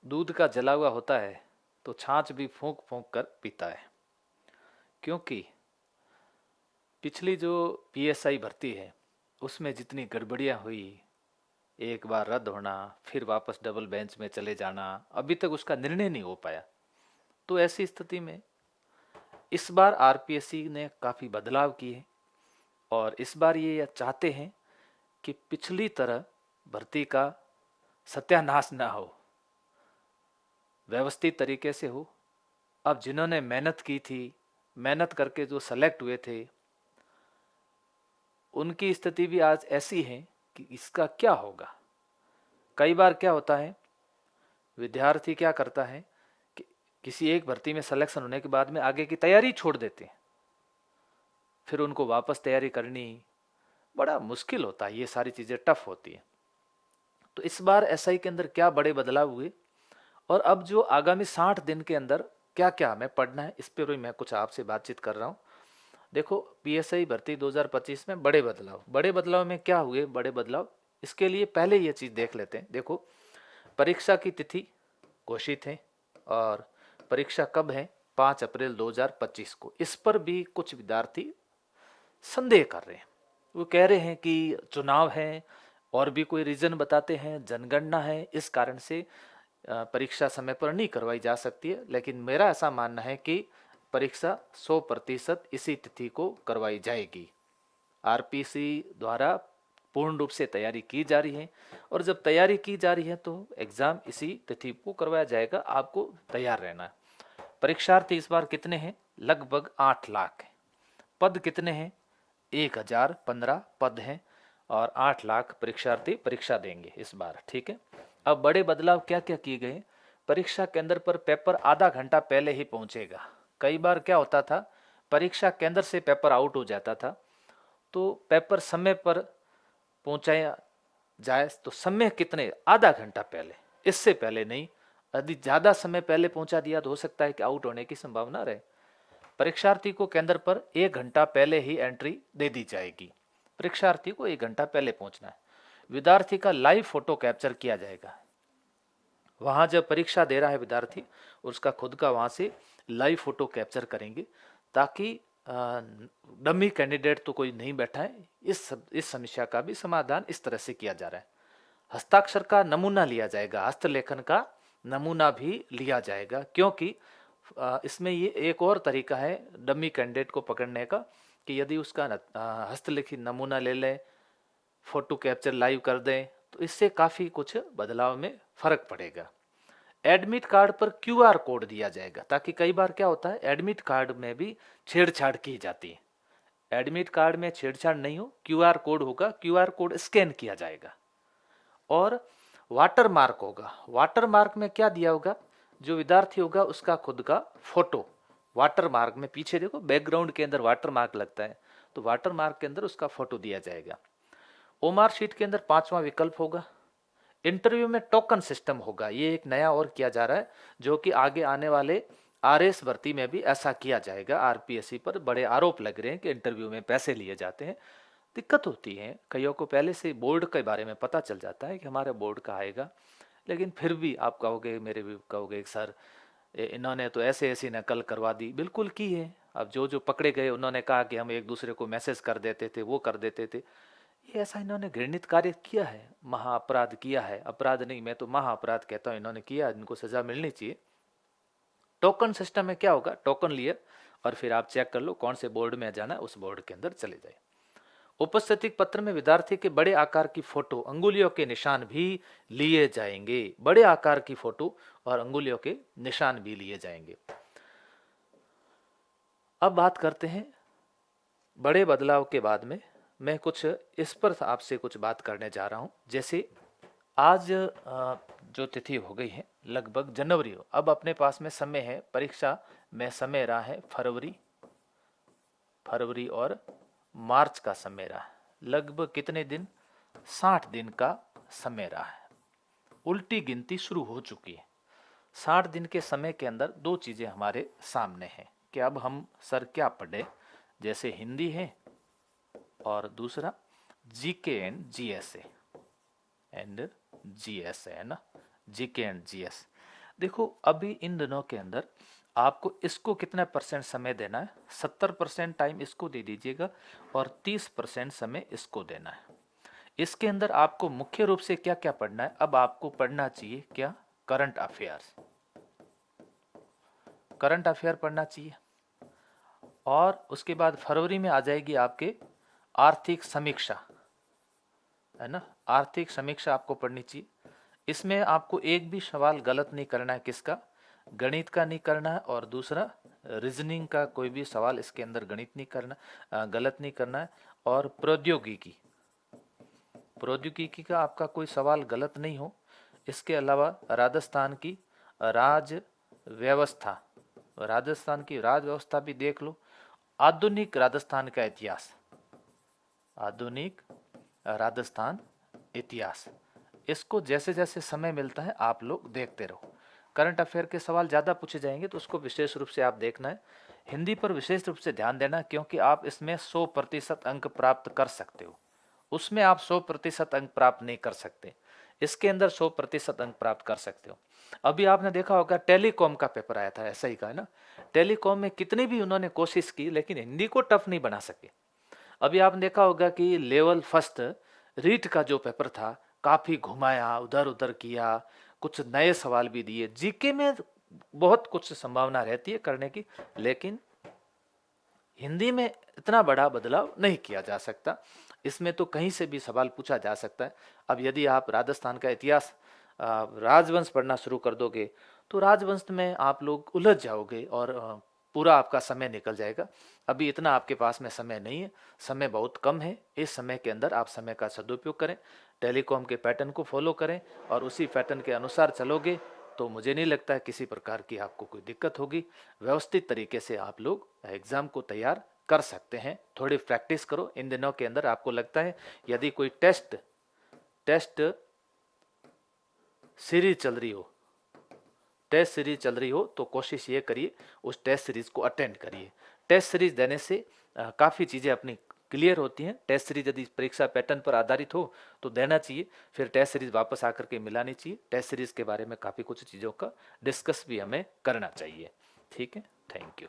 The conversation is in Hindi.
दूध का जला हुआ होता है तो छाछ भी फूंक फूंक कर पीता है। क्योंकि पिछली जो पीएसआई भर्ती है उसमें जितनी गड़बड़ियां हुई, एक बार रद्द होना, फिर वापस डबल बेंच में चले जाना, अभी तक उसका निर्णय नहीं हो पाया। तो ऐसी स्थिति में इस बार आरपीएससी ने काफ़ी बदलाव किए और इस बार ये चाहते हैं कि पिछली तरह भर्ती का सत्यानाश ना हो, व्यवस्थित तरीके से हो। अब जिन्होंने मेहनत की थी, मेहनत करके जो सेलेक्ट हुए थे, उनकी स्थिति भी आज ऐसी है कि इसका क्या होगा। कई बार क्या होता है, विद्यार्थी क्या करता है कि किसी एक भर्ती में सिलेक्शन होने के बाद में आगे की तैयारी छोड़ देते हैं, फिर उनको वापस तैयारी करनी बड़ा मुश्किल होता है, ये सारी चीज़ें टफ होती हैं। तो इस बार एसआई के अंदर क्या बड़े बदलाव हुए और अब जो आगामी 60 दिन के अंदर क्या क्या हमें पढ़ना है, इस पर भी मैं कुछ आपसे बातचीत कर रहा हूँ। देखो, पीएसआई भर्ती 2025 में बड़े बदलाव में क्या हुए, बड़े बदलाव, इसके लिए पहले ये चीज़ देख लेते हैं। देखो, परीक्षा की तिथि घोषित है और परीक्षा कब है, 5 अप्रैल 2025 को। इस पर भी कुछ विद्यार्थी संदेह कर रहे हैं। वो कह रहे हैं कि चुनाव है और भी कोई रीजन बताते हैं, जनगणना है, इस कारण से परीक्षा समय पर नहीं करवाई जा सकती है। लेकिन मेरा ऐसा मानना है कि परीक्षा 100% इसी तिथि को करवाई जाएगी। आरपीसी द्वारा पूर्ण रूप से तैयारी की जा रही है और जब तैयारी की जा रही है तो एग्जाम इसी तिथि को करवाया जाएगा। आपको तैयार रहना है। परीक्षार्थी इस बार कितने हैं, लगभग 8 लाख हैं। पद कितने हैं, 1015 पद हैं और 8 लाख परीक्षार्थी परीक्षा देंगे इस बार। ठीक है। अब बड़े बदलाव क्या क्या किए गए। परीक्षा केंद्र पर पेपर आधा घंटा पहले ही पहुंचेगा। कई बार क्या होता था, परीक्षा केंद्र से पेपर आउट हो जाता था तो पेपर समय पर पहुंचाया जाए तो समय कितने, आधा घंटा पहले, इससे पहले नहीं। यदि ज़्यादा समय पहले पहुंचा दिया तो हो सकता है कि आउट होने की संभावना रहे। परीक्षार्थी को केंद्र पर 1 घंटा पहले ही एंट्री दे दी जाएगी। परीक्षार्थी को 1 घंटा पहले पहुंचना है। विद्यार्थी का लाइव फोटो कैप्चर किया जाएगा। वहां जब परीक्षा दे रहा है विद्यार्थी, उसका खुद का वहां से लाइव फोटो कैप्चर करेंगे ताकि डमी कैंडिडेट तो कोई नहीं बैठा है। इस समस्या का भी समाधान इस तरह से किया जा रहा है। हस्ताक्षर का नमूना लिया जाएगा, हस्तलेखन का नमूना भी लिया जाएगा। क्योंकि इसमें ये एक और तरीका है डमी कैंडिडेट को पकड़ने का कि यदि उसका हस्तलिखित नमूना ले लें, फोटो कैप्चर लाइव कर दें तो इससे काफ़ी कुछ बदलाव में फ़र्क पड़ेगा। एडमिट कार्ड पर क्यूआर कोड दिया जाएगा ताकि कई बार क्या होता है, एडमिट कार्ड में भी छेड़छाड़ की जाती है। एडमिट कार्ड में छेड़छाड़ नहीं हो, क्यूआर कोड होगा, क्यूआर कोड स्कैन किया जाएगा। और वाटर मार्क होगा। वाटर मार्क में क्या दिया होगा, जो विद्यार्थी होगा उसका खुद का फोटो वाटर मार्क में, पीछे देखो बैकग्राउंड के अंदर वाटर मार्क लगता है, तो वाटर मार्क के अंदर उसका फोटो दिया जाएगा। ओमार शीट के अंदर 5वां विकल्प होगा। इंटरव्यू में टोकन सिस्टम होगा। ये एक नया और किया जा रहा है जो कि आगे आने वाले आरएस भर्ती में भी ऐसा किया जाएगा। आरपीएससी पर बड़े आरोप लग रहे हैं कि इंटरव्यू में पैसे लिए जाते हैं। दिक्कत होती है, कईयों को पहले से बोर्ड के बारे में पता चल जाता है कि हमारे बोर्ड का आएगा, लेकिन फिर भी आप कहोगे, मेरे भी कहोगे सर इन्होंने तो ऐसे ऐसी नकल करवा दी। बिल्कुल की है। अब जो जो पकड़े गए उन्होंने कहा कि हम एक दूसरे को मैसेज कर देते थे, वो कर देते थे। ये ऐसा इन्होंने घृणित कार्य किया है, महा अपराध किया है। अपराध नहीं, मैं तो महा अपराध कहता हूँ, इन्होंने किया, इनको सजा मिलनी चाहिए। टोकन सिस्टम में क्या होगा, टोकन लिए और फिर आप चेक कर लो कौन से बोर्ड में जाना है, उस बोर्ड के अंदर चले जाए। उपस्थिति पत्र में विद्यार्थी के बड़े आकार की फोटो, अंगुलियों के निशान भी लिए जाएंगे। बड़े आकार की फोटो और अंगुलियों के निशान भी लिए जाएंगे। अब बात करते हैं बड़े बदलाव के बाद में। मैं कुछ इस पर आपसे कुछ बात करने जा रहा हूं। जैसे आज जो तिथि हो गई है लगभग जनवरी हो, अब अपने पास में समय है, परीक्षा में समय रहा है फरवरी और मार्च का समय रहा है। लगभग कितने दिन, 60 दिन का समय रहा है। उल्टी गिनती शुरू हो चुकी है। 60 दिन के समय के अंदर दो चीज़ें हमारे सामने हैं कि अब हम सर क्या पढ़े। जैसे हिंदी है और दूसरा जीके एंड जीएस है ना, जीके एंड जीएस। देखो अभी इन दिनों के अंदर आपको इसको कितना परसेंट समय देना है, 70% टाइम इसको दे दीजिएगा और 30% समय इसको देना है। इसके अंदर आपको मुख्य रूप से क्या क्या पढ़ना है, अब आपको पढ़ना चाहिए क्या, करंट अफेयर्स, करंट अफेयर पढ़ना चाहिए। और उसके बाद फरवरी में आ जाएगी आपके आर्थिक समीक्षा, है ना, आर्थिक समीक्षा आपको पढ़नी चाहिए। इसमें आपको एक भी सवाल गलत नहीं करना है, किसका, गणित का नहीं करना है, और दूसरा रीजनिंग का कोई भी सवाल इसके अंदर गणित नहीं करना, गलत नहीं करना है। और प्रौद्योगिकी, प्रौद्योगिकी का आपका कोई सवाल गलत नहीं हो। इसके अलावा राजस्थान की राज व्यवस्था, राजस्थान की राज व्यवस्था भी देख लो। आधुनिक राजस्थान का इतिहास, आधुनिक राजस्थान इतिहास, इसको जैसे जैसे समय मिलता है आप लोग देखते रहो। करंट अफेयर के सवाल ज़्यादा पूछे जाएंगे तो उसको विशेष रूप से आप देखना है। हिंदी पर विशेष रूप से ध्यान देना, क्योंकि आप इसमें 100% अंक प्राप्त कर सकते हो, उसमें आप 100% अंक प्राप्त नहीं कर सकते, इसके अंदर 100% अंक प्राप्त कर सकते हो। अभी आपने देखा होगा टेलीकॉम का पेपर आया था, ऐसा ही का है ना, टेलीकॉम में कितनी भी उन्होंने कोशिश की लेकिन हिंदी को टफ नहीं बना सके। अभी आपने देखा होगा कि लेवल फर्स्ट रीट का जो पेपर था काफी घुमाया, उधर उधर किया, कुछ नए सवाल भी दिए। जीके में बहुत कुछ संभावना रहती है करने की, लेकिन हिंदी में इतना बड़ा बदलाव नहीं किया जा सकता। इसमें तो कहीं से भी सवाल पूछा जा सकता है। अब यदि आप राजस्थान का इतिहास, राजवंश पढ़ना शुरू कर दोगे तो राजवंश में आप लोग उलझ जाओगे और पूरा आपका समय निकल जाएगा। अभी इतना आपके पास में समय नहीं है, समय बहुत कम है। इस समय के अंदर आप समय का सदुपयोग करें, टेलीकॉम के पैटर्न को फॉलो करें और उसी पैटर्न के अनुसार चलोगे तो मुझे नहीं लगता है किसी प्रकार की आपको कोई दिक्कत होगी। व्यवस्थित तरीके से आप लोग एग्जाम को तैयार कर सकते हैं। थोड़ी प्रैक्टिस करो इन दिनों के अंदर। आपको लगता है यदि कोई टेस्ट सीरीज चल रही हो, टेस्ट सीरीज चल रही हो तो कोशिश ये करिए उस टेस्ट सीरीज को अटेंड करिए। टेस्ट सीरीज देने से काफ़ी चीज़ें अपनी क्लियर होती हैं। टेस्ट सीरीज यदि परीक्षा पैटर्न पर आधारित हो तो देना चाहिए, फिर टेस्ट सीरीज वापस आकर के मिलानी चाहिए। टेस्ट सीरीज के बारे में काफ़ी कुछ चीज़ों का डिस्कस भी हमें करना चाहिए। ठीक है, थैंक यू।